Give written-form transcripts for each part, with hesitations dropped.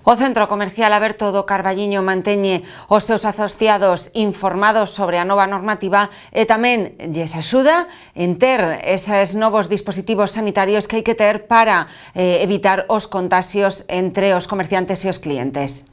O Centro Comercial Aberto do Carballiño manteñe os seus asociados informados sobre a nova normativa e tamén lles axuda en ter eses novos dispositivos sanitarios que hai que ter para evitar os contaxios entre os comerciantes e os clientes.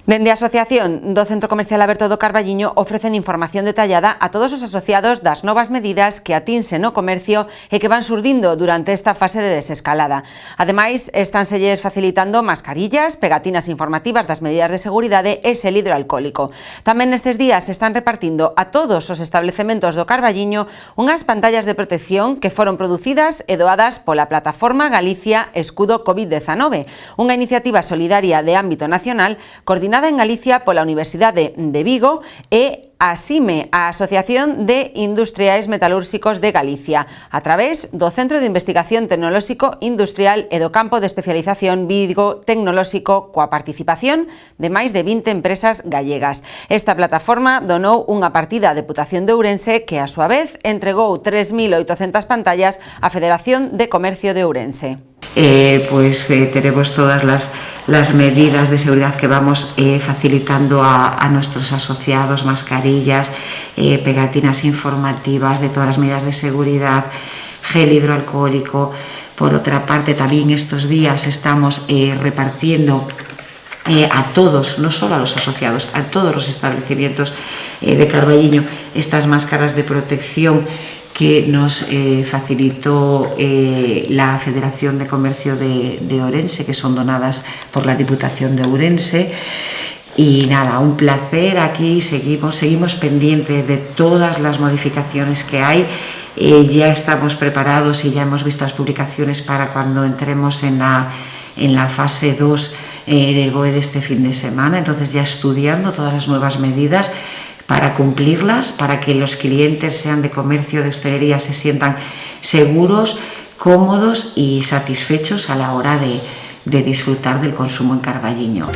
Dende a Asociación do Centro Comercial Aberto do Carballiño ofrecen información detallada a todos os asociados das novas medidas que atinsen o comercio e que van surdindo durante esta fase de desescalada. Ademais, estanselles facilitando mascarillas, pegatinas informativas das medidas de seguridade e xel hidroalcohólico. Tamén nestes días se están repartindo a todos os establecementos do Carballiño unhas pantallas de protección que foron producidas e doadas pola plataforma Galicia Escudo COVID-19, unha iniciativa solidaria de ámbito nacional coordinada en Galicia pola Universidade de Vigo e a ASIME, a Asociación de Industriais Metalúrxicos de Galicia, a través do Centro de Investigación Tecnolóxico Industrial e do Campo de Especialización Vigo Tecnolóxico coa participación de máis de 20 empresas gallegas. Esta plataforma donou unha partida á Deputación de Ourense que, a súa vez, entregou 3.800 pantallas á Federación de Comercio de Ourense. Tenemos todas las medidas de seguridad que vamos facilitando a nuestros asociados, mascarillas, pegatinas informativas de todas las medidas de seguridad, gel hidroalcohólico. Por otra parte, también estos días estamos repartiendo a todos, no solo a los asociados, a todos los establecimientos de Carballiño estas máscaras de protección que nos facilitó la Federación de Comercio de Ourense, que son donadas por la Diputación de Ourense. Y nada, un placer. Aquí seguimos pendientes de todas las modificaciones que hay. Ya estamos preparados y ya hemos visto las publicaciones para cuando entremos en la fase 2 del BOE de este fin de semana. Entonces, ya estudiando todas las nuevas medidas para cumplirlas, para que los clientes, sean de comercio, de hostelería, se sientan seguros, cómodos y satisfechos a la hora de disfrutar del consumo en Carballiño.